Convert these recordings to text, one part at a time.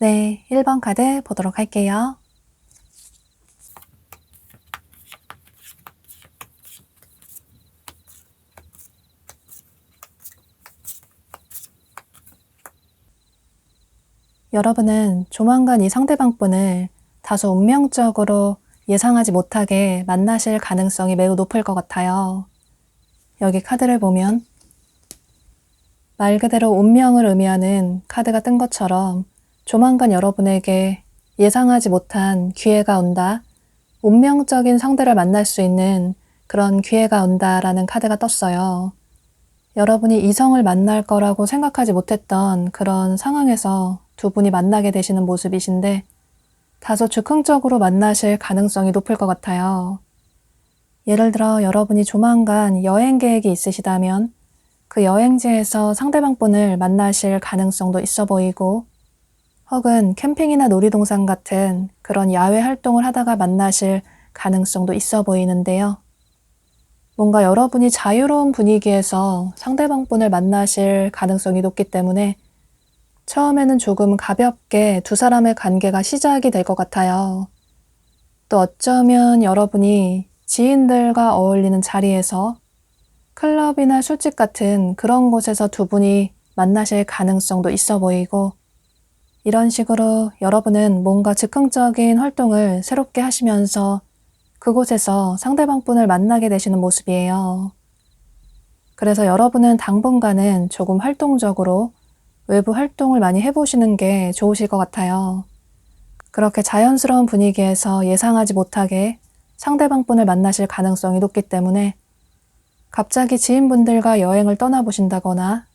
네, 1번 카드 보도록 할게요. 여러분은 조만간 이 상대방분을 다소 운명적으로 예상하지 못하게 만나실 가능성이 매우 높을 것 같아요. 여기 카드를 보면 말 그대로 운명을 의미하는 카드가 뜬 것처럼 조만간 여러분에게 예상하지 못한 기회가 온다, 운명적인 상대를 만날 수 있는 그런 기회가 온다라는 카드가 떴어요. 여러분이 이성을 만날 거라고 생각하지 못했던 그런 상황에서 두 분이 만나게 되시는 모습이신데 다소 즉흥적으로 만나실 가능성이 높을 것 같아요. 예를 들어 여러분이 조만간 여행 계획이 있으시다면 그 여행지에서 상대방분을 만나실 가능성도 있어 보이고, 혹은 캠핑이나 놀이동산 같은 그런 야외 활동을 하다가 만나실 가능성도 있어 보이는데요. 뭔가 여러분이 자유로운 분위기에서 상대방분을 만나실 가능성이 높기 때문에 처음에는 조금 가볍게 두 사람의 관계가 시작이 될 것 같아요. 또 어쩌면 여러분이 지인들과 어울리는 자리에서 클럽이나 술집 같은 그런 곳에서 두 분이 만나실 가능성도 있어 보이고, 이런 식으로 여러분은 뭔가 즉흥적인 활동을 새롭게 하시면서 그곳에서 상대방분을 만나게 되시는 모습이에요. 그래서 여러분은 당분간은 조금 활동적으로 외부 활동을 많이 해보시는 게 좋으실 것 같아요. 그렇게 자연스러운 분위기에서 예상하지 못하게 상대방분을 만나실 가능성이 높기 때문에 갑자기 지인분들과 여행을 떠나보신다거나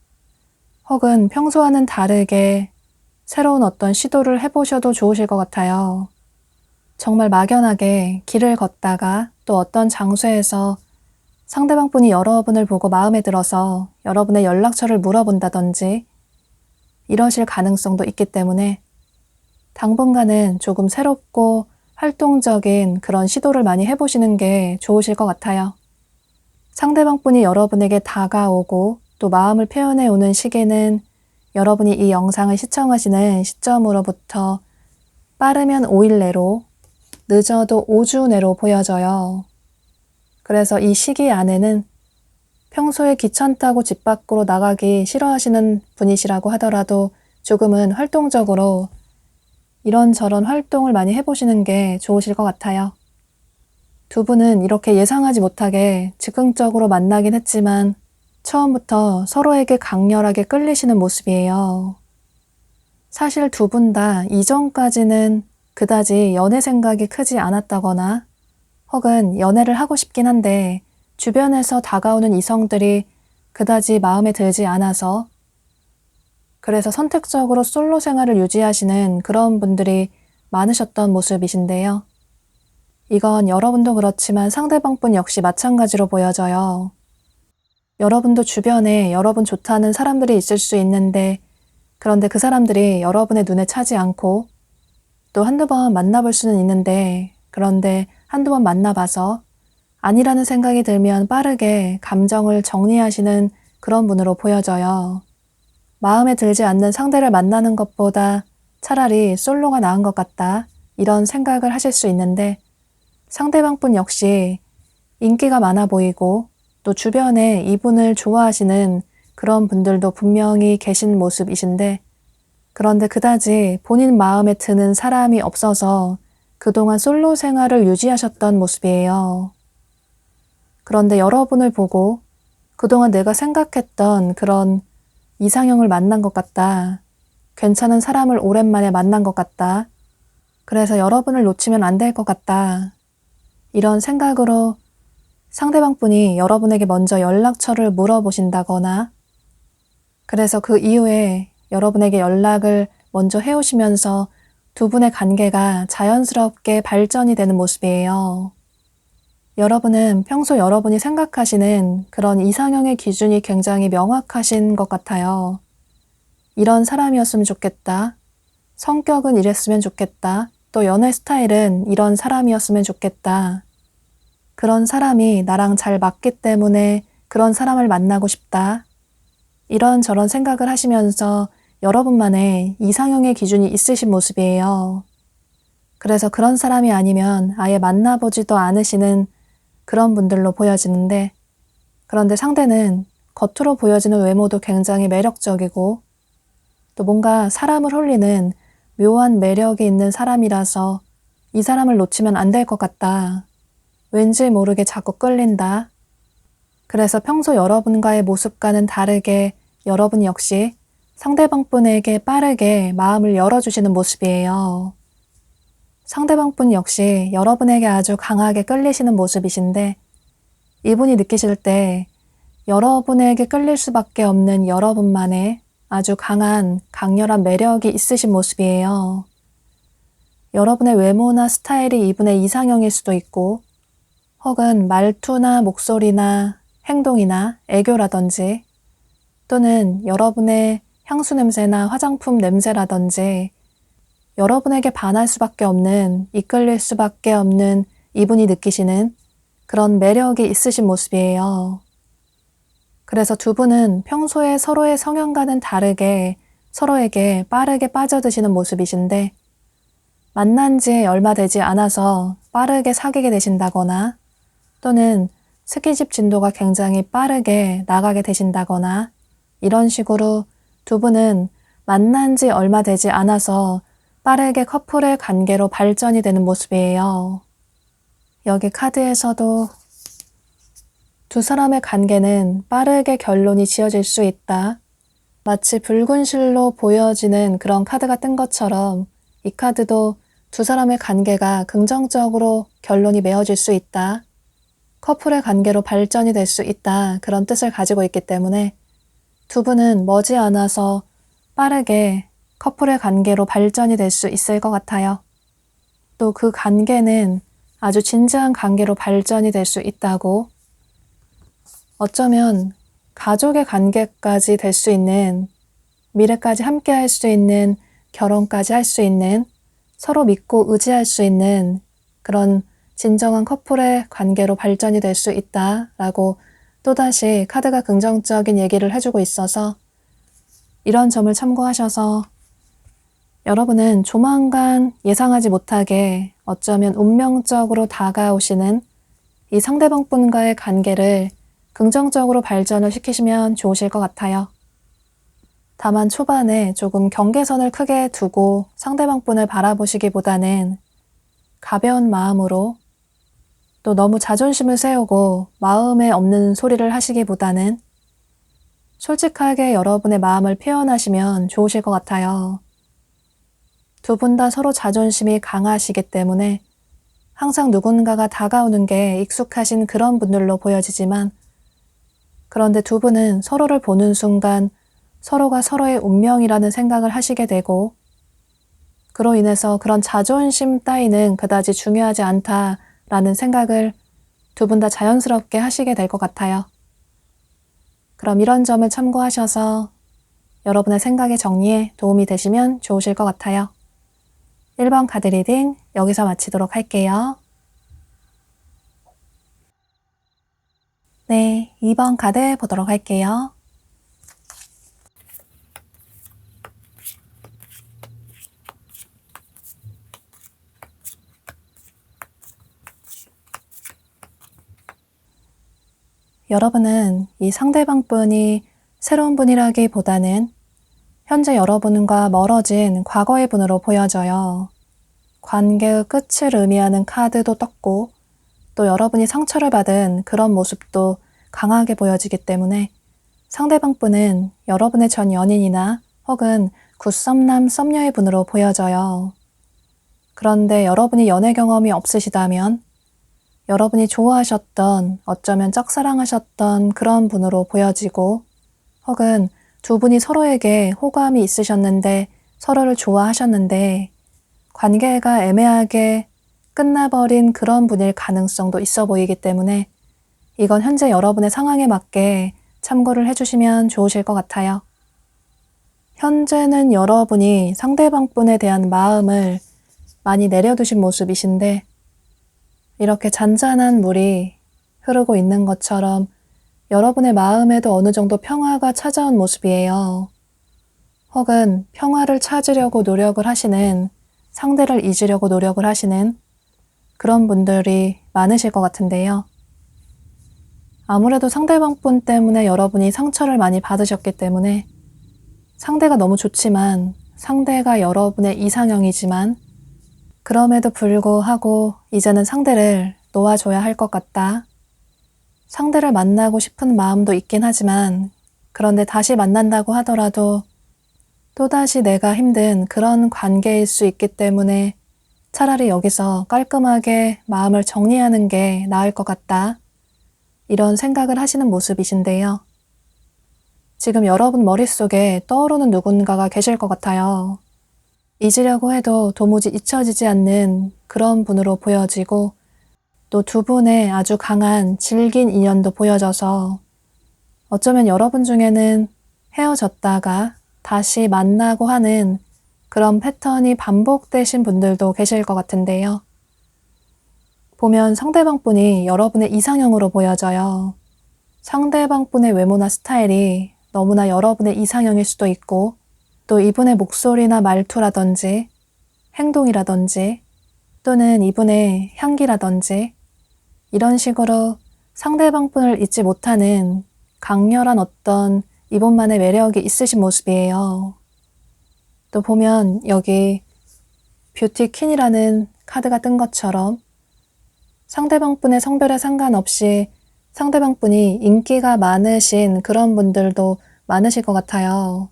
혹은 평소와는 다르게 새로운 어떤 시도를 해보셔도 좋으실 것 같아요. 정말 막연하게 길을 걷다가 또 어떤 장소에서 상대방 분이 여러분을 보고 마음에 들어서 여러분의 연락처를 물어본다든지 이러실 가능성도 있기 때문에 당분간은 조금 새롭고 활동적인 그런 시도를 많이 해보시는 게 좋으실 것 같아요. 상대방 분이 여러분에게 다가오고 또 마음을 표현해 오는 시기는 여러분이 이 영상을 시청하시는 시점으로부터 빠르면 5일 내로, 늦어도 5주 내로 보여져요. 그래서 이 시기 안에는 평소에 귀찮다고 집 밖으로 나가기 싫어하시는 분이시라고 하더라도 조금은 활동적으로 이런저런 활동을 많이 해보시는 게 좋으실 것 같아요. 두 분은 이렇게 예상하지 못하게 즉흥적으로 만나긴 했지만 처음부터 서로에게 강렬하게 끌리시는 모습이에요. 사실 두 분 다 이전까지는 그다지 연애 생각이 크지 않았다거나 혹은 연애를 하고 싶긴 한데 주변에서 다가오는 이성들이 그다지 마음에 들지 않아서 그래서 선택적으로 솔로 생활을 유지하시는 그런 분들이 많으셨던 모습이신데요. 이건 여러분도 그렇지만 상대방 분 역시 마찬가지로 보여져요. 여러분도 주변에 여러분 좋다는 사람들이 있을 수 있는데 그런데 그 사람들이 여러분의 눈에 차지 않고 또 한두 번 만나볼 수는 있는데 그런데 한두 번 만나봐서 아니라는 생각이 들면 빠르게 감정을 정리하시는 그런 분으로 보여져요. 마음에 들지 않는 상대를 만나는 것보다 차라리 솔로가 나은 것 같다 이런 생각을 하실 수 있는데 상대방 분 역시 인기가 많아 보이고 또 주변에 이분을 좋아하시는 그런 분들도 분명히 계신 모습이신데 그런데 그다지 본인 마음에 드는 사람이 없어서 그동안 솔로 생활을 유지하셨던 모습이에요. 그런데 여러분을 보고 그동안 내가 생각했던 그런 이상형을 만난 것 같다. 괜찮은 사람을 오랜만에 만난 것 같다. 그래서 여러분을 놓치면 안 될 것 같다. 이런 생각으로 상대방 분이 여러분에게 먼저 연락처를 물어보신다거나 그래서 그 이후에 여러분에게 연락을 먼저 해오시면서 두 분의 관계가 자연스럽게 발전이 되는 모습이에요. 여러분은 평소 여러분이 생각하시는 그런 이상형의 기준이 굉장히 명확하신 것 같아요. 이런 사람이었으면 좋겠다. 성격은 이랬으면 좋겠다. 또 연애 스타일은 이런 사람이었으면 좋겠다. 그런 사람이 나랑 잘 맞기 때문에 그런 사람을 만나고 싶다. 이런저런 생각을 하시면서 여러분만의 이상형의 기준이 있으신 모습이에요. 그래서 그런 사람이 아니면 아예 만나보지도 않으시는 그런 분들로 보여지는데 그런데 상대는 겉으로 보여지는 외모도 굉장히 매력적이고 또 뭔가 사람을 홀리는 묘한 매력이 있는 사람이라서 이 사람을 놓치면 안 될 것 같다. 왠지 모르게 자꾸 끌린다. 그래서 평소 여러분과의 모습과는 다르게 여러분 역시 상대방 분에게 빠르게 마음을 열어주시는 모습이에요. 상대방 분 역시 여러분에게 아주 강하게 끌리시는 모습이신데 이분이 느끼실 때 여러분에게 끌릴 수밖에 없는 여러분만의 아주 강렬한 매력이 있으신 모습이에요. 여러분의 외모나 스타일이 이분의 이상형일 수도 있고 혹은 말투나 목소리나 행동이나 애교라든지 또는 여러분의 향수 냄새나 화장품 냄새라든지 여러분에게 반할 수밖에 없는, 이끌릴 수밖에 없는 이분이 느끼시는 그런 매력이 있으신 모습이에요. 그래서 두 분은 평소에 서로의 성향과는 다르게 서로에게 빠르게 빠져드시는 모습이신데 만난 지 얼마 되지 않아서 빠르게 사귀게 되신다거나 또는 스킨십 진도가 굉장히 빠르게 나가게 되신다거나 이런 식으로 두 분은 만난 지 얼마 되지 않아서 빠르게 커플의 관계로 발전이 되는 모습이에요. 여기 카드에서도 두 사람의 관계는 빠르게 결론이 지어질 수 있다. 마치 붉은 실로 보여지는 그런 카드가 뜬 것처럼 이 카드도 두 사람의 관계가 긍정적으로 결론이 맺어질 수 있다. 커플의 관계로 발전이 될 수 있다. 그런 뜻을 가지고 있기 때문에 두 분은 머지않아서 빠르게 커플의 관계로 발전이 될 수 있을 것 같아요. 또 그 관계는 아주 진지한 관계로 발전이 될 수 있다고 어쩌면 가족의 관계까지 될 수 있는, 미래까지 함께 할 수 있는, 결혼까지 할 수 있는, 서로 믿고 의지할 수 있는 그런 진정한 커플의 관계로 발전이 될 수 있다라고 또다시 카드가 긍정적인 얘기를 해주고 있어서 이런 점을 참고하셔서 여러분은 조만간 예상하지 못하게 어쩌면 운명적으로 다가오시는 이 상대방분과의 관계를 긍정적으로 발전을 시키시면 좋으실 것 같아요. 다만 초반에 조금 경계선을 크게 두고 상대방분을 바라보시기보다는 가벼운 마음으로, 또 너무 자존심을 세우고 마음에 없는 소리를 하시기보다는 솔직하게 여러분의 마음을 표현하시면 좋으실 것 같아요. 두 분 다 서로 자존심이 강하시기 때문에 항상 누군가가 다가오는 게 익숙하신 그런 분들로 보여지지만, 그런데 두 분은 서로를 보는 순간 서로가 서로의 운명이라는 생각을 하시게 되고, 그로 인해서 그런 자존심 따위는 그다지 중요하지 않다라는 생각을 두 분 다 자연스럽게 하시게 될 것 같아요. 그럼 이런 점을 참고하셔서 여러분의 생각의 정리에 도움이 되시면 좋으실 것 같아요. 1번 카드 리딩 여기서 마치도록 할게요. 네, 2번 카드 보도록 할게요. 여러분은 이 상대방 분이 새로운 분이라기보다는 현재 여러분과 멀어진 과거의 분으로 보여져요. 관계의 끝을 의미하는 카드도 떴고, 또 여러분이 상처를 받은 그런 모습도 강하게 보여지기 때문에 상대방 분은 여러분의 전 연인이나 혹은 굿썸남 썸녀의 분으로 보여져요. 그런데 여러분이 연애 경험이 없으시다면 여러분이 좋아하셨던, 어쩌면 짝사랑하셨던 그런 분으로 보여지고, 혹은 두 분이 서로에게 호감이 있으셨는데 서로를 좋아하셨는데 관계가 애매하게 끝나버린 그런 분일 가능성도 있어 보이기 때문에 이건 현재 여러분의 상황에 맞게 참고를 해주시면 좋으실 것 같아요. 현재는 여러분이 상대방 분에 대한 마음을 많이 내려두신 모습이신데, 이렇게 잔잔한 물이 흐르고 있는 것처럼 여러분의 마음에도 어느 정도 평화가 찾아온 모습이에요. 혹은 평화를 찾으려고 노력을 하시는, 상대를 잊으려고 노력을 하시는 그런 분들이 많으실 것 같은데요. 아무래도 상대방 분 때문에 여러분이 상처를 많이 받으셨기 때문에 상대가 너무 좋지만, 상대가 여러분의 이상형이지만 그럼에도 불구하고 이제는 상대를 놓아줘야 할 것 같다. 상대를 만나고 싶은 마음도 있긴 하지만, 그런데 다시 만난다고 하더라도 또다시 내가 힘든 그런 관계일 수 있기 때문에 차라리 여기서 깔끔하게 마음을 정리하는 게 나을 것 같다. 이런 생각을 하시는 모습이신데요. 지금 여러분 머릿속에 떠오르는 누군가가 계실 것 같아요. 잊으려고 해도 도무지 잊혀지지 않는 그런 분으로 보여지고, 또 두 분의 아주 강한 질긴 인연도 보여져서 어쩌면 여러분 중에는 헤어졌다가 다시 만나고 하는 그런 패턴이 반복되신 분들도 계실 것 같은데요. 보면 상대방 분이 여러분의 이상형으로 보여져요. 상대방 분의 외모나 스타일이 너무나 여러분의 이상형일 수도 있고, 또 이분의 목소리나 말투라든지 행동이라든지 또는 이분의 향기라든지 이런 식으로 상대방 분을 잊지 못하는 강렬한 어떤 이분만의 매력이 있으신 모습이에요. 또 보면 여기 뷰티 퀸이라는 카드가 뜬 것처럼 상대방 분의 성별에 상관없이 상대방 분이 인기가 많으신 그런 분들도 많으실 것 같아요.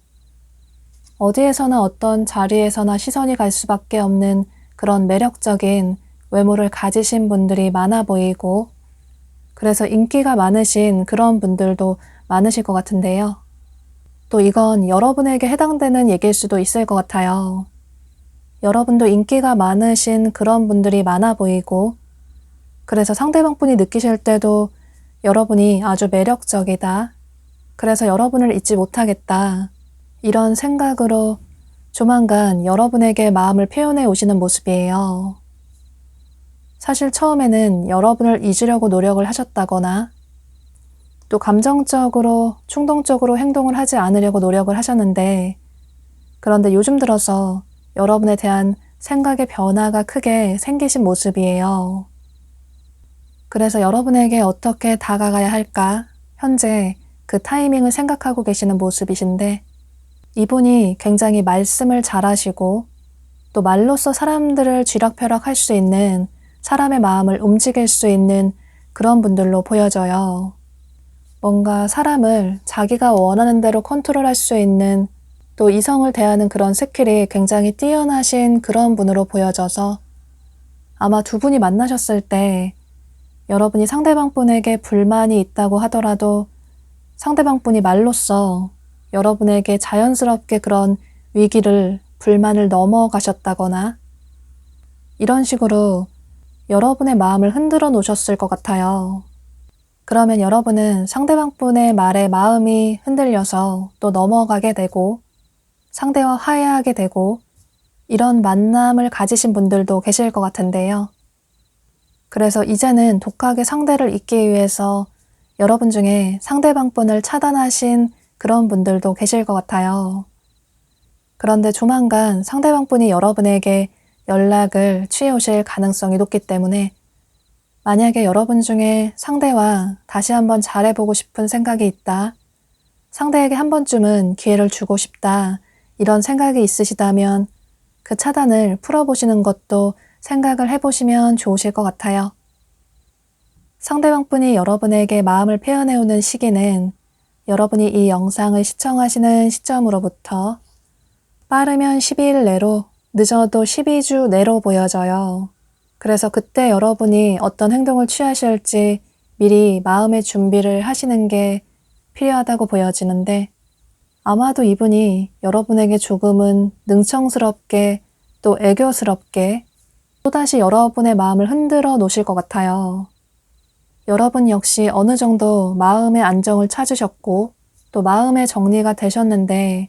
어디에서나 어떤 자리에서나 시선이 갈 수밖에 없는 그런 매력적인 외모를 가지신 분들이 많아 보이고, 그래서 인기가 많으신 그런 분들도 많으실 것 같은데요. 또 이건 여러분에게 해당되는 얘기일 수도 있을 것 같아요. 여러분도 인기가 많으신 그런 분들이 많아 보이고, 그래서 상대방 분이 느끼실 때도 여러분이 아주 매력적이다. 그래서 여러분을 잊지 못하겠다. 이런 생각으로 조만간 여러분에게 마음을 표현해 오시는 모습이에요. 사실 처음에는 여러분을 잊으려고 노력을 하셨다거나 또 감정적으로, 충동적으로 행동을 하지 않으려고 노력을 하셨는데 그런데 요즘 들어서 여러분에 대한 생각의 변화가 크게 생기신 모습이에요. 그래서 여러분에게 어떻게 다가가야 할까? 현재 그 타이밍을 생각하고 계시는 모습이신데 이분이 굉장히 말씀을 잘하시고 또 말로써 사람들을 쥐락펴락할 수 있는 사람의 마음을 움직일 수 있는 그런 분들로 보여져요. 뭔가 사람을 자기가 원하는 대로 컨트롤할 수 있는 또 이성을 대하는 그런 스킬이 굉장히 뛰어나신 그런 분으로 보여져서 아마 두 분이 만나셨을 때 여러분이 상대방 분에게 불만이 있다고 하더라도 상대방 분이 말로써 여러분에게 자연스럽게 그런 위기를, 불만을 넘어가셨다거나 이런 식으로 여러분의 마음을 흔들어 놓으셨을 것 같아요. 그러면 여러분은 상대방 분의 말에 마음이 흔들려서 또 넘어가게 되고 상대와 화해하게 되고 이런 만남을 가지신 분들도 계실 것 같은데요. 그래서 이제는 독하게 상대를 잊기 위해서 여러분 중에 상대방 분을 차단하신 그런 분들도 계실 것 같아요. 그런데 조만간 상대방 분이 여러분에게 연락을 취해 오실 가능성이 높기 때문에 만약에 여러분 중에 상대와 다시 한번 잘해보고 싶은 생각이 있다. 상대에게 한 번쯤은 기회를 주고 싶다. 이런 생각이 있으시다면 그 차단을 풀어보시는 것도 생각을 해보시면 좋으실 것 같아요. 상대방 분이 여러분에게 마음을 표현해오는 시기는 여러분이 이 영상을 시청하시는 시점으로부터 빠르면 12일 내로, 늦어도 12주 내로 보여져요. 그래서 그때 여러분이 어떤 행동을 취하실지 미리 마음의 준비를 하시는 게 필요하다고 보여지는데 아마도 이분이 여러분에게 조금은 능청스럽게 또 애교스럽게 또다시 여러분의 마음을 흔들어 놓으실 것 같아요. 여러분 역시 어느 정도 마음의 안정을 찾으셨고 또 마음의 정리가 되셨는데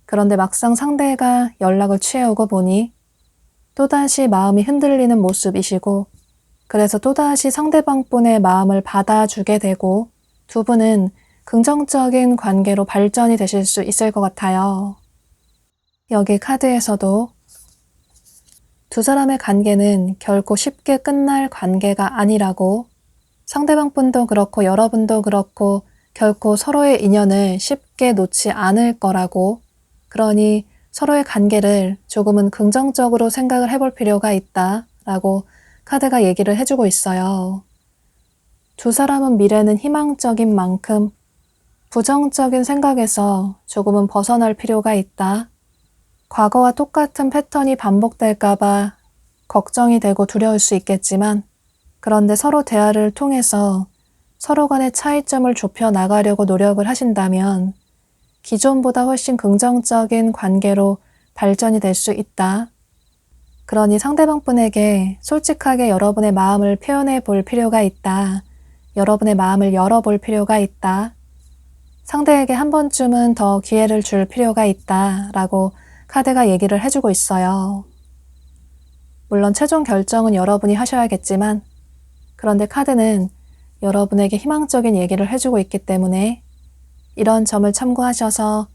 그런데 막상 상대가 연락을 취해오고 보니 또다시 마음이 흔들리는 모습이시고 그래서 또다시 상대방 분의 마음을 받아주게 되고 두 분은 긍정적인 관계로 발전이 되실 수 있을 것 같아요. 여기 카드에서도 두 사람의 관계는 결코 쉽게 끝날 관계가 아니라고 상대방 분도 그렇고 여러분도 그렇고 결코 서로의 인연을 쉽게 놓지 않을 거라고 그러니 서로의 관계를 조금은 긍정적으로 생각을 해볼 필요가 있다 라고 카드가 얘기를 해주고 있어요. 두 사람은 미래는 희망적인 만큼 부정적인 생각에서 조금은 벗어날 필요가 있다. 과거와 똑같은 패턴이 반복될까봐 걱정이 되고 두려울 수 있겠지만 그런데 서로 대화를 통해서 서로 간의 차이점을 좁혀 나가려고 노력을 하신다면 기존보다 훨씬 긍정적인 관계로 발전이 될 수 있다. 그러니 상대방 분에게 솔직하게 여러분의 마음을 표현해 볼 필요가 있다. 여러분의 마음을 열어볼 필요가 있다. 상대에게 한 번쯤은 더 기회를 줄 필요가 있다. 라고 카드가 얘기를 해주고 있어요. 물론 최종 결정은 여러분이 하셔야겠지만 그런데 카드는 여러분에게 희망적인 얘기를 해주고 있기 때문에 이런 점을 참고하셔서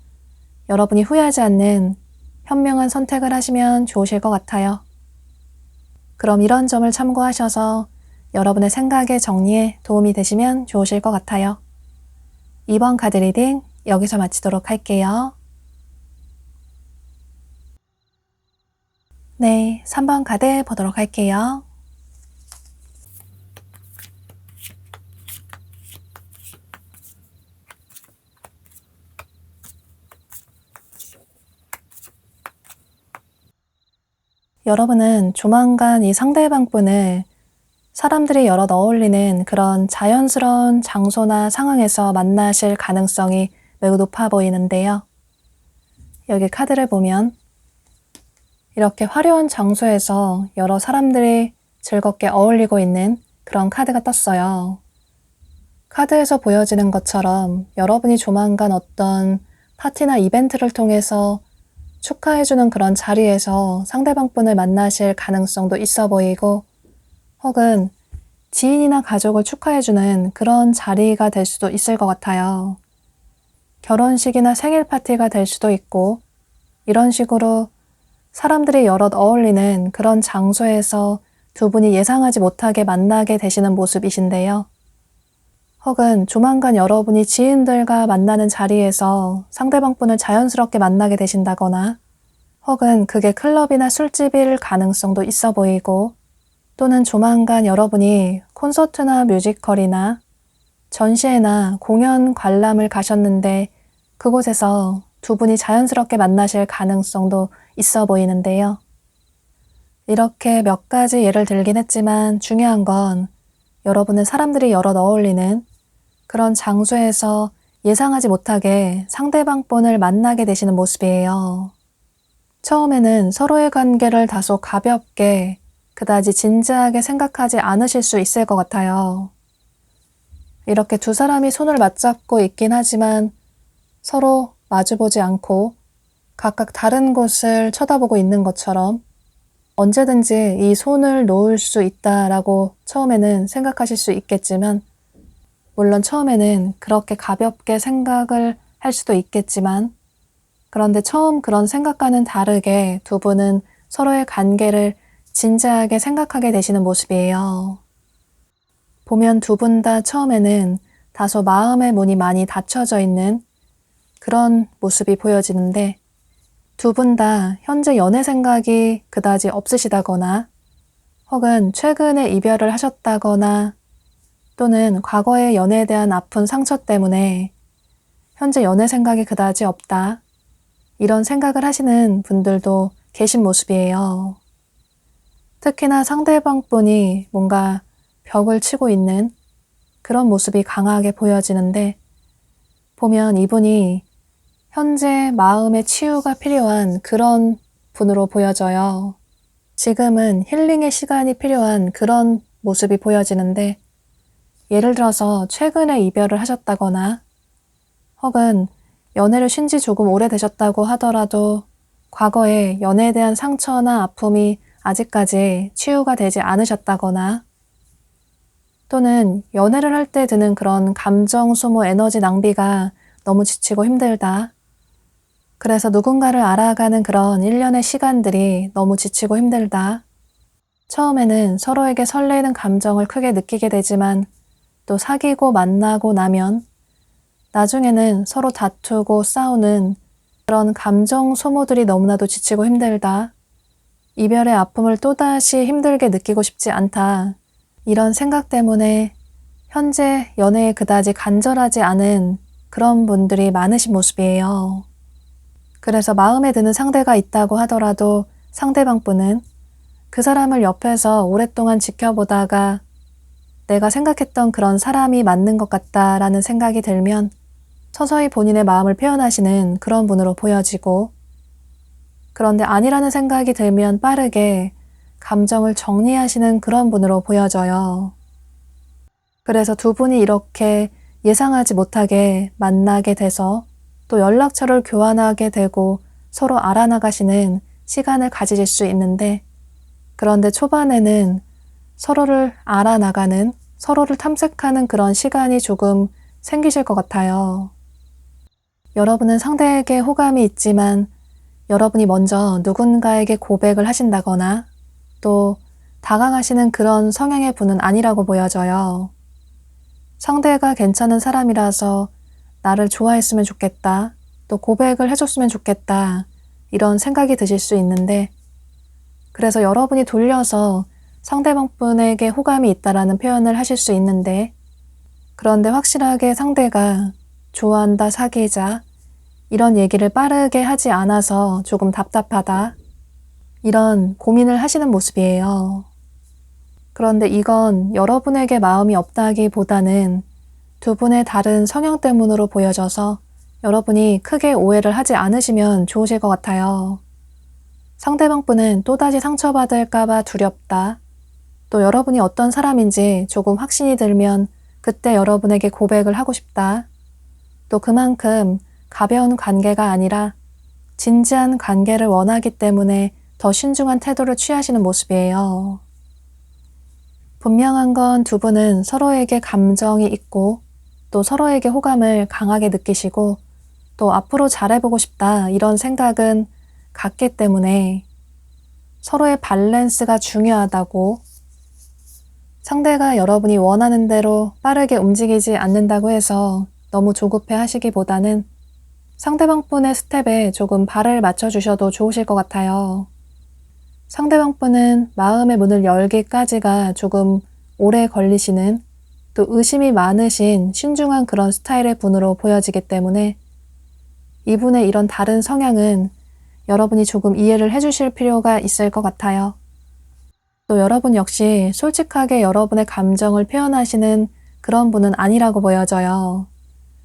여러분이 후회하지 않는 현명한 선택을 하시면 좋으실 것 같아요. 그럼 이런 점을 참고하셔서 여러분의 생각의 정리에 도움이 되시면 좋으실 것 같아요. 이번 카드 리딩 여기서 마치도록 할게요. 네, 3번 카드 보도록 할게요. 여러분은 조만간 이 상대방 분을 사람들이 여럿 어울리는 그런 자연스러운 장소나 상황에서 만나실 가능성이 매우 높아 보이는데요. 여기 카드를 보면 이렇게 화려한 장소에서 여러 사람들이 즐겁게 어울리고 있는 그런 카드가 떴어요. 카드에서 보여지는 것처럼 여러분이 조만간 어떤 파티나 이벤트를 통해서 축하해주는 그런 자리에서 상대방 분을 만나실 가능성도 있어 보이고, 혹은 지인이나 가족을 축하해주는 그런 자리가 될 수도 있을 것 같아요. 결혼식이나 생일 파티가 될 수도 있고, 이런 식으로 사람들이 여럿 어울리는 그런 장소에서 두 분이 예상하지 못하게 만나게 되시는 모습이신데요. 혹은 조만간 여러분이 지인들과 만나는 자리에서 상대방 분을 자연스럽게 만나게 되신다거나, 혹은 그게 클럽이나 술집일 가능성도 있어 보이고, 또는 조만간 여러분이 콘서트나 뮤지컬이나 전시회나 공연 관람을 가셨는데 그곳에서 두 분이 자연스럽게 만나실 가능성도 있어 보이는데요. 이렇게 몇 가지 예를 들긴 했지만 중요한 건 여러분은 사람들이 여럿 어울리는 그런 장소에서 예상하지 못하게 상대방 분을 만나게 되시는 모습이에요. 처음에는 서로의 관계를 다소 가볍게 그다지 진지하게 생각하지 않으실 수 있을 것 같아요. 이렇게 두 사람이 손을 맞잡고 있긴 하지만 서로 마주보지 않고 각각 다른 곳을 쳐다보고 있는 것처럼 언제든지 이 손을 놓을 수 있다라고 처음에는 생각하실 수 있겠지만, 물론 처음에는 그렇게 가볍게 생각을 할 수도 있겠지만, 그런데 처음 그런 생각과는 다르게 두 분은 서로의 관계를 진지하게 생각하게 되시는 모습이에요. 보면 두 분 다 처음에는 다소 마음의 문이 많이 닫혀져 있는 그런 모습이 보여지는데, 두 분 다 현재 연애 생각이 그다지 없으시다거나, 혹은 최근에 이별을 하셨다거나, 또는 과거의 연애에 대한 아픈 상처 때문에 현재 연애 생각이 그다지 없다, 이런 생각을 하시는 분들도 계신 모습이에요. 특히나 상대방 분이 뭔가 벽을 치고 있는 그런 모습이 강하게 보여지는데, 보면 이분이 현재 마음의 치유가 필요한 그런 분으로 보여져요. 지금은 힐링의 시간이 필요한 그런 모습이 보여지는데, 예를 들어서 최근에 이별을 하셨다거나, 혹은 연애를 쉰 지 조금 오래되셨다고 하더라도 과거에 연애에 대한 상처나 아픔이 아직까지 치유가 되지 않으셨다거나, 또는 연애를 할 때 드는 그런 감정 소모, 에너지 낭비가 너무 지치고 힘들다, 그래서 누군가를 알아가는 그런 일련의 시간들이 너무 지치고 힘들다, 처음에는 서로에게 설레이는 감정을 크게 느끼게 되지만 또 사귀고 만나고 나면 나중에는 서로 다투고 싸우는 그런 감정 소모들이 너무나도 지치고 힘들다, 이별의 아픔을 또다시 힘들게 느끼고 싶지 않다, 이런 생각 때문에 현재 연애에 그다지 간절하지 않은 그런 분들이 많으신 모습이에요. 그래서 마음에 드는 상대가 있다고 하더라도 상대방 분은 그 사람을 옆에서 오랫동안 지켜보다가 내가 생각했던 그런 사람이 맞는 것 같다라는 생각이 들면 서서히 본인의 마음을 표현하시는 그런 분으로 보여지고, 그런데 아니라는 생각이 들면 빠르게 감정을 정리하시는 그런 분으로 보여져요. 그래서 두 분이 이렇게 예상하지 못하게 만나게 돼서 또 연락처를 교환하게 되고 서로 알아나가시는 시간을 가지실 수 있는데, 그런데 초반에는 서로를 알아나가는, 서로를 탐색하는 그런 시간이 조금 생기실 것 같아요. 여러분은 상대에게 호감이 있지만 여러분이 먼저 누군가에게 고백을 하신다거나 또 다가가시는 그런 성향의 분은 아니라고 보여져요. 상대가 괜찮은 사람이라서 나를 좋아했으면 좋겠다, 또 고백을 해줬으면 좋겠다, 이런 생각이 드실 수 있는데, 그래서 여러분이 돌려서 상대방 분에게 호감이 있다라는 표현을 하실 수 있는데, 그런데 확실하게 상대가 좋아한다, 사귀자, 이런 얘기를 빠르게 하지 않아서 조금 답답하다, 이런 고민을 하시는 모습이에요. 그런데 이건 여러분에게 마음이 없다기보다는 두 분의 다른 성향 때문으로 보여져서 여러분이 크게 오해를 하지 않으시면 좋으실 것 같아요. 상대방 분은 또다시 상처받을까봐 두렵다, 또 여러분이 어떤 사람인지 조금 확신이 들면 그때 여러분에게 고백을 하고 싶다. 또 그만큼 가벼운 관계가 아니라 진지한 관계를 원하기 때문에 더 신중한 태도를 취하시는 모습이에요. 분명한 건 두 분은 서로에게 감정이 있고 또 서로에게 호감을 강하게 느끼시고 또 앞으로 잘해보고 싶다 이런 생각은 같기 때문에 서로의 밸런스가 중요하다고, 상대가 여러분이 원하는 대로 빠르게 움직이지 않는다고 해서 너무 조급해 하시기보다는 상대방 분의 스텝에 조금 발을 맞춰주셔도 좋으실 것 같아요. 상대방 분은 마음의 문을 열기까지가 조금 오래 걸리시는, 또 의심이 많으신 신중한 그런 스타일의 분으로 보여지기 때문에 이분의 이런 다른 성향은 여러분이 조금 이해를 해주실 필요가 있을 것 같아요. 또 여러분 역시 솔직하게 여러분의 감정을 표현하시는 그런 분은 아니라고 보여져요.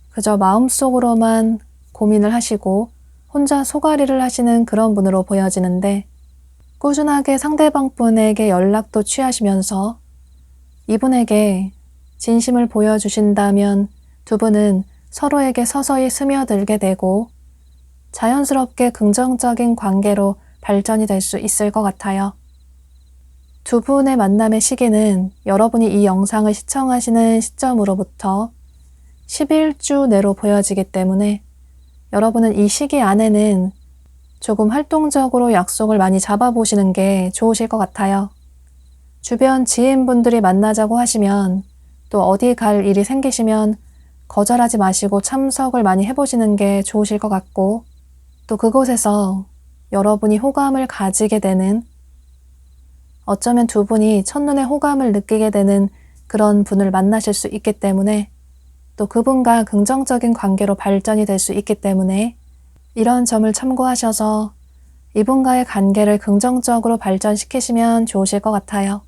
그저 마음속으로만 고민을 하시고 혼자 소가리를 하시는 그런 분으로 보여지는데, 꾸준하게 상대방 분에게 연락도 취하시면서 이분에게 진심을 보여주신다면 두 분은 서로에게 서서히 스며들게 되고 자연스럽게 긍정적인 관계로 발전이 될 수 있을 것 같아요. 두 분의 만남의 시기는 여러분이 이 영상을 시청하시는 시점으로부터 11주 내로 보여지기 때문에 여러분은 이 시기 안에는 조금 활동적으로 약속을 많이 잡아보시는 게 좋으실 것 같아요. 주변 지인분들이 만나자고 하시면, 또 어디 갈 일이 생기시면 거절하지 마시고 참석을 많이 해보시는 게 좋으실 것 같고, 또 그곳에서 여러분이 호감을 가지게 되는, 어쩌면 두 분이 첫눈에 호감을 느끼게 되는 그런 분을 만나실 수 있기 때문에, 또 그분과 긍정적인 관계로 발전이 될 수 있기 때문에 이런 점을 참고하셔서 이분과의 관계를 긍정적으로 발전시키시면 좋으실 것 같아요.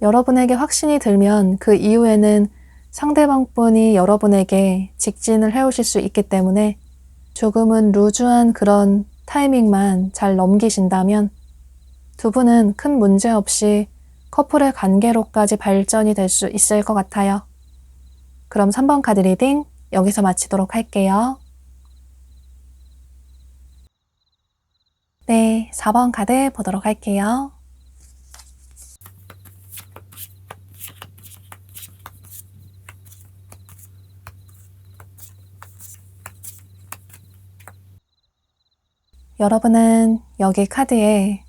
여러분에게 확신이 들면 그 이후에는 상대방 분이 여러분에게 직진을 해오실 수 있기 때문에 조금은 루즈한 그런 타이밍만 잘 넘기신다면 두 분은 큰 문제 없이 커플의 관계로까지 발전이 될 수 있을 것 같아요. 그럼 3번 카드 리딩 여기서 마치도록 할게요. 네, 4번 카드 보도록 할게요. 여러분은 여기 카드에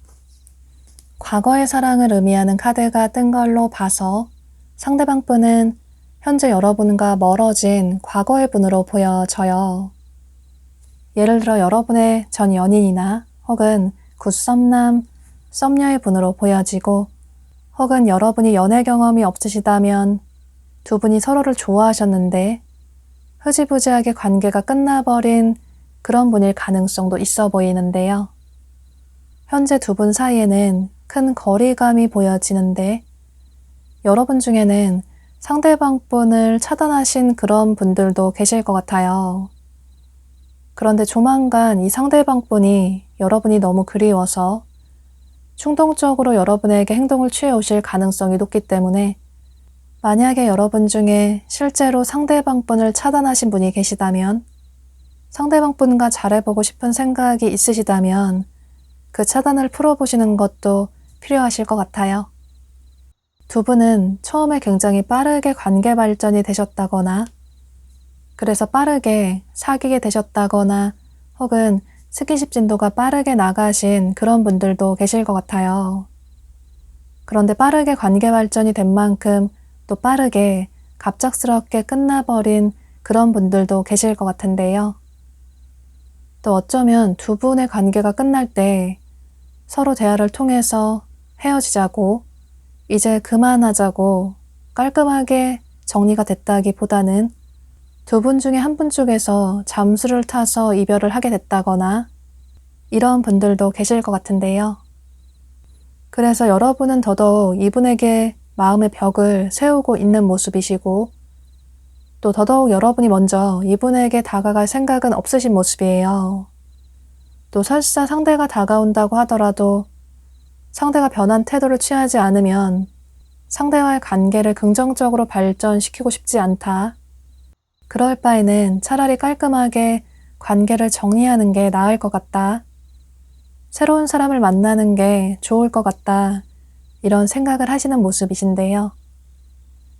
과거의 사랑을 의미하는 카드가 뜬 걸로 봐서 상대방 분은 현재 여러분과 멀어진 과거의 분으로 보여져요. 예를 들어 여러분의 전 연인이나 혹은 굿썸남, 썸녀의 분으로 보여지고, 혹은 여러분이 연애 경험이 없으시다면 두 분이 서로를 좋아하셨는데 흐지부지하게 관계가 끝나버린 그런 분일 가능성도 있어 보이는데요. 현재 두 분 사이에는 큰 거리감이 보여지는데 여러분 중에는 상대방 분을 차단하신 그런 분들도 계실 것 같아요. 그런데 조만간 이 상대방 분이 여러분이 너무 그리워서 충동적으로 여러분에게 행동을 취해 오실 가능성이 높기 때문에, 만약에 여러분 중에 실제로 상대방 분을 차단하신 분이 계시다면, 상대방 분과 잘해보고 싶은 생각이 있으시다면 그 차단을 풀어보시는 것도 필요하실 것 같아요. 두 분은 처음에 굉장히 빠르게 관계 발전이 되셨다거나, 그래서 빠르게 사귀게 되셨다거나, 혹은 스킨십 진도가 빠르게 나가신 그런 분들도 계실 것 같아요. 그런데 빠르게 관계 발전이 된 만큼 또 빠르게 갑작스럽게 끝나버린 그런 분들도 계실 것 같은데요. 또 어쩌면 두 분의 관계가 끝날 때 서로 대화를 통해서 헤어지자고, 이제 그만하자고 깔끔하게 정리가 됐다기보다는 두 분 중에 한 분 쪽에서 잠수를 타서 이별을 하게 됐다거나 이런 분들도 계실 것 같은데요. 그래서 여러분은 더더욱 이분에게 마음의 벽을 세우고 있는 모습이시고, 또 더더욱 여러분이 먼저 이분에게 다가갈 생각은 없으신 모습이에요. 또 설사 상대가 다가온다고 하더라도 상대가 변한 태도를 취하지 않으면 상대와의 관계를 긍정적으로 발전시키고 싶지 않다. 그럴 바에는 차라리 깔끔하게 관계를 정리하는 게 나을 것 같다. 새로운 사람을 만나는 게 좋을 것 같다. 이런 생각을 하시는 모습이신데요.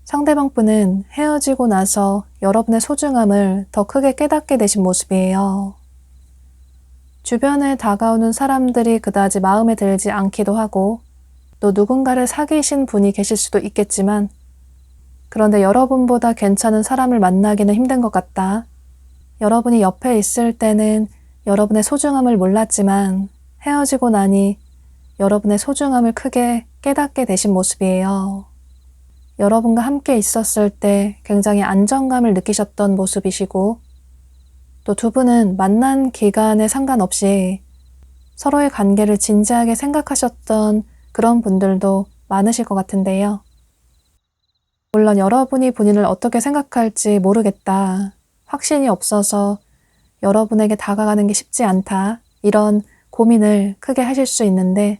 상대방 분은 헤어지고 나서 여러분의 소중함을 더 크게 깨닫게 되신 모습이에요. 주변에 다가오는 사람들이 그다지 마음에 들지 않기도 하고 또 누군가를 사귀신 분이 계실 수도 있겠지만 그런데 여러분보다 괜찮은 사람을 만나기는 힘든 것 같다. 여러분이 옆에 있을 때는 여러분의 소중함을 몰랐지만 헤어지고 나니 여러분의 소중함을 크게 깨닫게 되신 모습이에요. 여러분과 함께 있었을 때 굉장히 안정감을 느끼셨던 모습이시고 또 두 분은 만난 기간에 상관없이 서로의 관계를 진지하게 생각하셨던 그런 분들도 많으실 것 같은데요. 물론 여러분이 본인을 어떻게 생각할지 모르겠다. 확신이 없어서 여러분에게 다가가는 게 쉽지 않다. 이런 고민을 크게 하실 수 있는데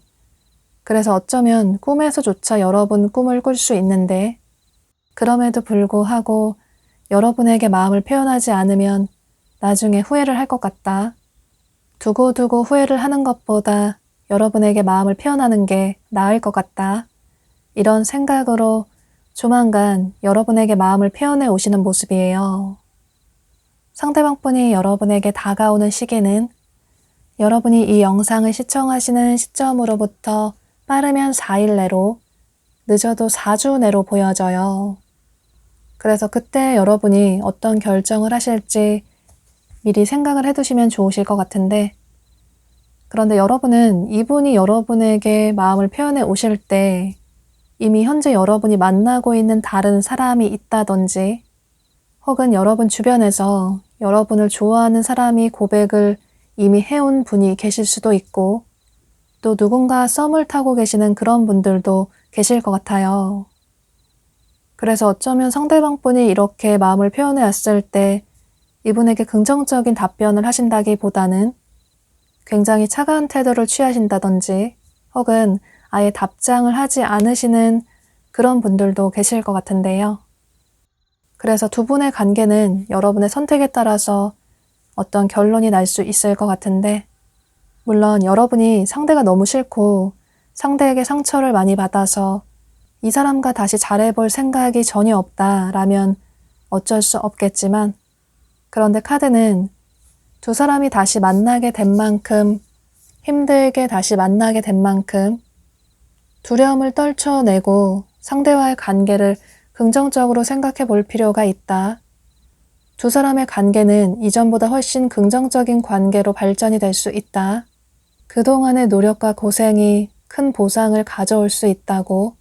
그래서 어쩌면 꿈에서조차 여러분 꿈을 꿀 수 있는데 그럼에도 불구하고 여러분에게 마음을 표현하지 않으면 나중에 후회를 할 것 같다. 두고두고 후회를 하는 것보다 여러분에게 마음을 표현하는 게 나을 것 같다. 이런 생각으로 조만간 여러분에게 마음을 표현해 오시는 모습이에요. 상대방 분이 여러분에게 다가오는 시기는 여러분이 이 영상을 시청하시는 시점으로부터 빠르면 4일 내로, 늦어도 4주 내로 보여져요. 그래서 그때 여러분이 어떤 결정을 하실지 미리 생각을 해두시면 좋으실 것 같은데 그런데 여러분은 이분이 여러분에게 마음을 표현해 오실 때 이미 현재 여러분이 만나고 있는 다른 사람이 있다든지 혹은 여러분 주변에서 여러분을 좋아하는 사람이 고백을 이미 해온 분이 계실 수도 있고 또 누군가 썸을 타고 계시는 그런 분들도 계실 것 같아요. 그래서 어쩌면 상대방 분이 이렇게 마음을 표현해 왔을 때 이분에게 긍정적인 답변을 하신다기보다는 굉장히 차가운 태도를 취하신다든지 혹은 아예 답장을 하지 않으시는 그런 분들도 계실 것 같은데요. 그래서 두 분의 관계는 여러분의 선택에 따라서 어떤 결론이 날 수 있을 것 같은데 물론 여러분이 상대가 너무 싫고 상대에게 상처를 많이 받아서 이 사람과 다시 잘해볼 생각이 전혀 없다라면 어쩔 수 없겠지만 그런데 카드는 두 사람이 다시 만나게 된 만큼 힘들게 다시 만나게 된 만큼 두려움을 떨쳐내고 상대와의 관계를 긍정적으로 생각해 볼 필요가 있다. 두 사람의 관계는 이전보다 훨씬 긍정적인 관계로 발전이 될 수 있다. 그동안의 노력과 고생이 큰 보상을 가져올 수 있다고.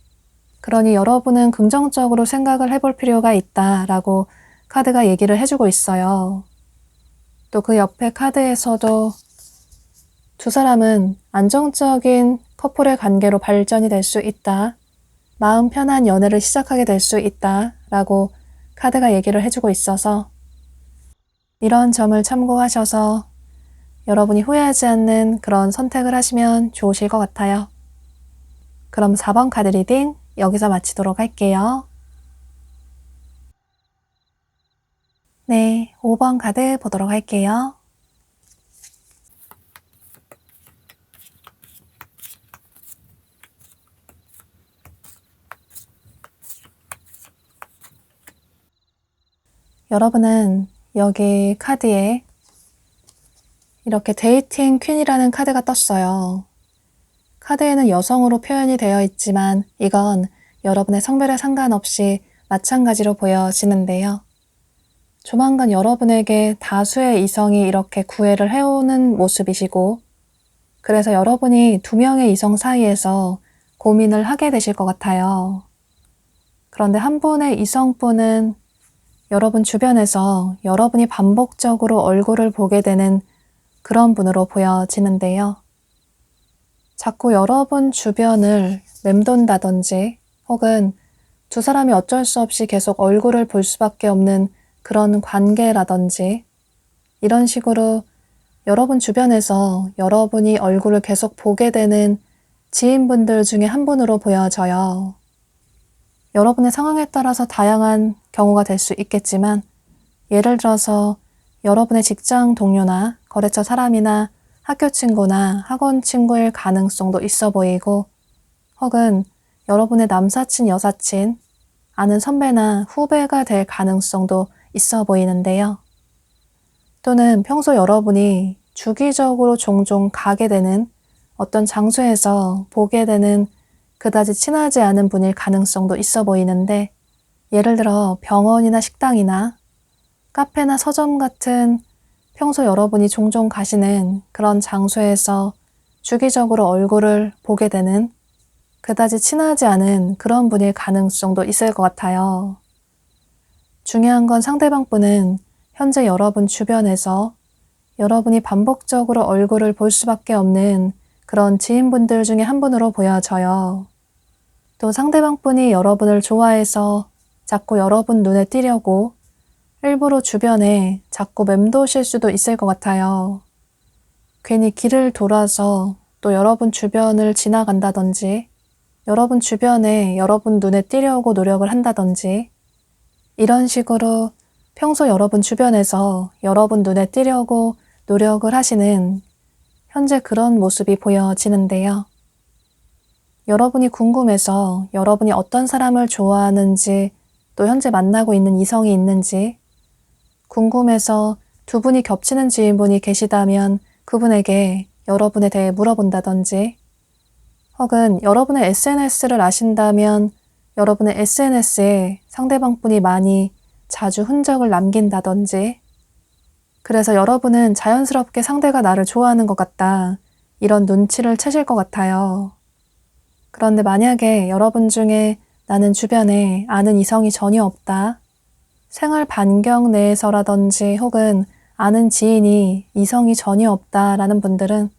그러니 여러분은 긍정적으로 생각을 해볼 필요가 있다라고 카드가 얘기를 해주고 있어요. 또 그 옆에 카드에서도 두 사람은 안정적인 커플의 관계로 발전이 될 수 있다. 마음 편한 연애를 시작하게 될 수 있다. 라고 카드가 얘기를 해주고 있어서 이런 점을 참고하셔서 여러분이 후회하지 않는 그런 선택을 하시면 좋으실 것 같아요. 그럼 4번 카드 리딩 여기서 마치도록 할게요. 네, 5번 카드 보도록 할게요. 여러분은 여기 카드에 이렇게 데이팅 퀸이라는 카드가 떴어요. 카드에는 여성으로 표현이 되어 있지만 이건 여러분의 성별에 상관없이 마찬가지로 보여지는데요. 조만간 여러분에게 다수의 이성이 이렇게 구애를 해오는 모습이시고 그래서 여러분이 두 명의 이성 사이에서 고민을 하게 되실 것 같아요. 그런데 한 분의 이성분은 여러분 주변에서 여러분이 반복적으로 얼굴을 보게 되는 그런 분으로 보여지는데요. 자꾸 여러분 주변을 맴돈다든지 혹은 두 사람이 어쩔 수 없이 계속 얼굴을 볼 수밖에 없는 그런 관계라든지 이런 식으로 여러분 주변에서 여러분이 얼굴을 계속 보게 되는 지인분들 중에 한 분으로 보여져요. 여러분의 상황에 따라서 다양한 경우가 될 수 있겠지만, 예를 들어서 여러분의 직장 동료나 거래처 사람이나 학교 친구나 학원 친구일 가능성도 있어 보이고, 혹은 여러분의 남사친, 여사친, 아는 선배나 후배가 될 가능성도 있어 보이는데요. 또는 평소 여러분이 주기적으로 종종 가게 되는 어떤 장소에서 보게 되는 그다지 친하지 않은 분일 가능성도 있어 보이는데, 예를 들어 병원이나 식당이나 카페나 서점 같은 평소 여러분이 종종 가시는 그런 장소에서 주기적으로 얼굴을 보게 되는 그다지 친하지 않은 그런 분일 가능성도 있을 것 같아요. 중요한 건 상대방 분은 현재 여러분 주변에서 여러분이 반복적으로 얼굴을 볼 수밖에 없는 그런 지인분들 중에 한 분으로 보여져요. 또 상대방 분이 여러분을 좋아해서 자꾸 여러분 눈에 띄려고 일부러 주변에 자꾸 맴도실 수도 있을 것 같아요. 괜히 길을 돌아서 또 여러분 주변을 지나간다든지, 여러분 주변에 여러분 눈에 띄려고 노력을 한다든지, 이런 식으로 평소 여러분 주변에서 여러분 눈에 띄려고 노력을 하시는 현재 그런 모습이 보여지는데요. 여러분이 궁금해서 여러분이 어떤 사람을 좋아하는지, 또 현재 만나고 있는 이성이 있는지 궁금해서 두 분이 겹치는 지인분이 계시다면 그분에게 여러분에 대해 물어본다든지, 혹은 여러분의 SNS를 아신다면 여러분의 SNS에 상대방 분이 많이 자주 흔적을 남긴다든지, 그래서 여러분은 자연스럽게 상대가 나를 좋아하는 것 같다, 이런 눈치를 채실 것 같아요. 그런데 만약에 여러분 중에 나는 주변에 아는 이성이 전혀 없다, 생활 반경 내에서라든지 혹은 아는 지인이 이성이 전혀 없다라는 분들은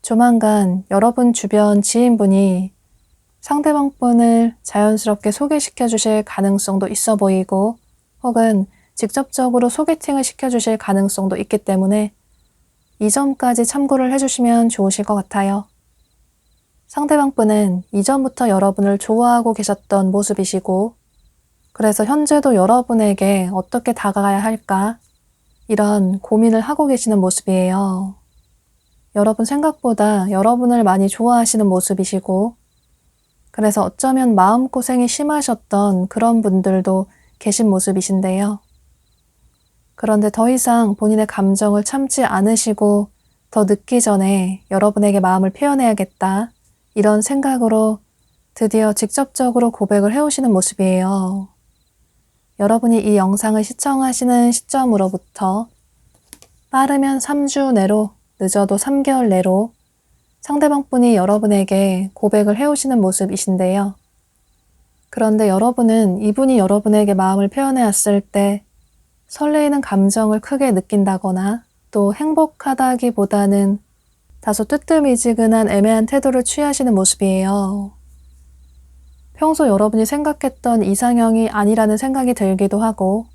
조만간 여러분 주변 지인분이 상대방 분을 자연스럽게 소개시켜 주실 가능성도 있어 보이고, 혹은 직접적으로 소개팅을 시켜 주실 가능성도 있기 때문에 이 점까지 참고를 해주시면 좋으실 것 같아요. 상대방 분은 이전부터 여러분을 좋아하고 계셨던 모습이시고, 그래서 현재도 여러분에게 어떻게 다가가야 할까, 이런 고민을 하고 계시는 모습이에요. 여러분 생각보다 여러분을 많이 좋아하시는 모습이시고, 그래서 어쩌면 마음고생이 심하셨던 그런 분들도 계신 모습이신데요. 그런데 더 이상 본인의 감정을 참지 않으시고 더 늦기 전에 여러분에게 마음을 표현해야겠다, 이런 생각으로 드디어 직접적으로 고백을 해오시는 모습이에요. 여러분이 이 영상을 시청하시는 시점으로부터 빠르면 3주 내로, 늦어도 3개월 내로 상대방 분이 여러분에게 고백을 해오시는 모습이신데요. 그런데 여러분은 이분이 여러분에게 마음을 표현해왔을 때 설레이는 감정을 크게 느낀다거나 또 행복하다기보다는 다소 뜨뜻미지근한 애매한 태도를 취하시는 모습이에요. 평소 여러분이 생각했던 이상형이 아니라는 생각이 들기도 하고,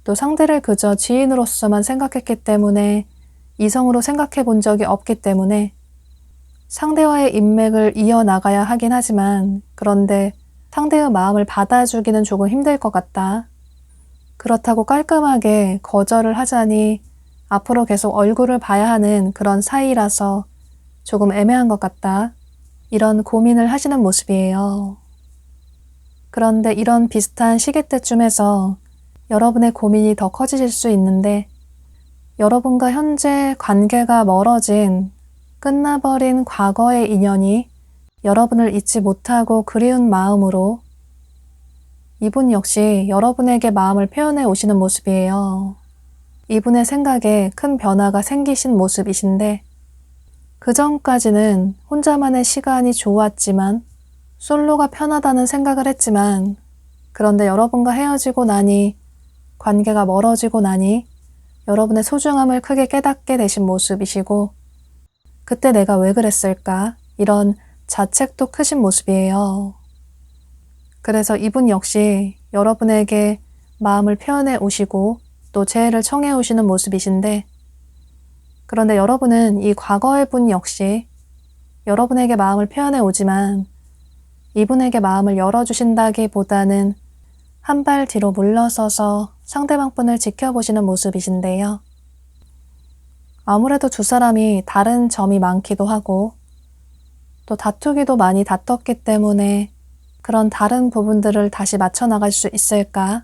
또 상대를 그저 지인으로서만 생각했기 때문에 이성으로 생각해 본 적이 없기 때문에 상대와의 인맥을 이어나가야 하긴 하지만, 그런데 상대의 마음을 받아주기는 조금 힘들 것 같다, 그렇다고 깔끔하게 거절을 하자니 앞으로 계속 얼굴을 봐야 하는 그런 사이라서 조금 애매한 것 같다, 이런 고민을 하시는 모습이에요. 그런데 이런 비슷한 시기 때쯤에서 여러분의 고민이 더 커지실 수 있는데, 여러분과 현재 관계가 멀어진, 끝나버린 과거의 인연이 여러분을 잊지 못하고 그리운 마음으로 이분 역시 여러분에게 마음을 표현해 오시는 모습이에요. 이분의 생각에 큰 변화가 생기신 모습이신데, 그 전까지는 혼자만의 시간이 좋았지만 솔로가 편하다는 생각을 했지만, 그런데 여러분과 헤어지고 나니, 관계가 멀어지고 나니 여러분의 소중함을 크게 깨닫게 되신 모습이시고, 그때 내가 왜 그랬을까, 이런 자책도 크신 모습이에요. 그래서 이분 역시 여러분에게 마음을 표현해 오시고 또 재회를 청해 오시는 모습이신데, 그런데 여러분은 이 과거의 분 역시 여러분에게 마음을 표현해 오지만 이분에게 마음을 열어주신다기보다는 한 발 뒤로 물러서서 상대방 분을 지켜보시는 모습이신데요. 아무래도 두 사람이 다른 점이 많기도 하고 또 다투기도 많이 다퉜기 때문에 그런 다른 부분들을 다시 맞춰 나갈 수 있을까?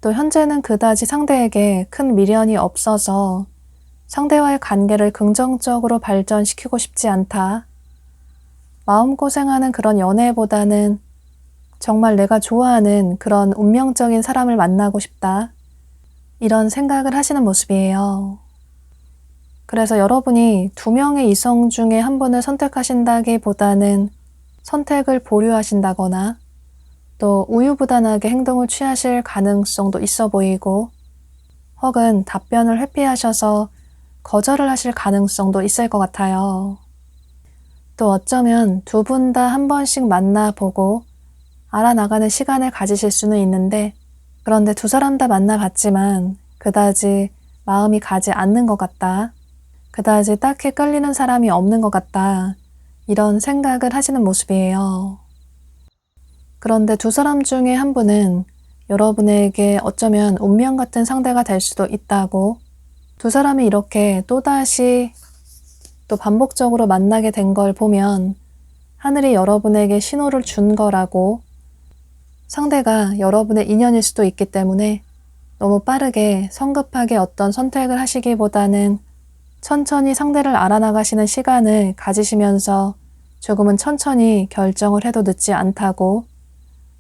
또 현재는 그다지 상대에게 큰 미련이 없어서 상대와의 관계를 긍정적으로 발전시키고 싶지 않다. 마음고생하는 그런 연애보다는 정말 내가 좋아하는 그런 운명적인 사람을 만나고 싶다. 이런 생각을 하시는 모습이에요. 그래서 여러분이 두 명의 이성 중에 한 분을 선택하신다기보다는 선택을 보류하신다거나 또 우유부단하게 행동을 취하실 가능성도 있어 보이고 혹은 답변을 회피하셔서 거절을 하실 가능성도 있을 것 같아요. 또 어쩌면 두 분 다 한 번씩 만나보고 알아나가는 시간을 가지실 수는 있는데 그런데 두 사람 다 만나봤지만 그다지 마음이 가지 않는 것 같다. 그다지 딱히 끌리는 사람이 없는 것 같다. 이런 생각을 하시는 모습이에요. 그런데 두 사람 중에 한 분은 여러분에게 어쩌면 운명 같은 상대가 될 수도 있다고 두 사람이 이렇게 또다시 또 반복적으로 만나게 된 걸 보면 하늘이 여러분에게 신호를 준 거라고 상대가 여러분의 인연일 수도 있기 때문에 너무 빠르게 성급하게 어떤 선택을 하시기보다는 천천히 상대를 알아나가시는 시간을 가지시면서 조금은 천천히 결정을 해도 늦지 않다고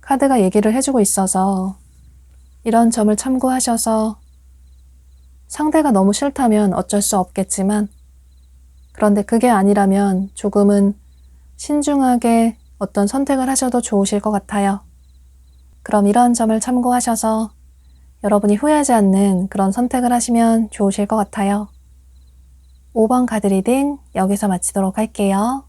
카드가 얘기를 해주고 있어서 이런 점을 참고하셔서 상대가 너무 싫다면 어쩔 수 없겠지만 그런데 그게 아니라면 조금은 신중하게 어떤 선택을 하셔도 좋으실 것 같아요. 그럼 이런 점을 참고하셔서 여러분이 후회하지 않는 그런 선택을 하시면 좋으실 것 같아요. 5번 카드 리딩 여기서 마치도록 할게요.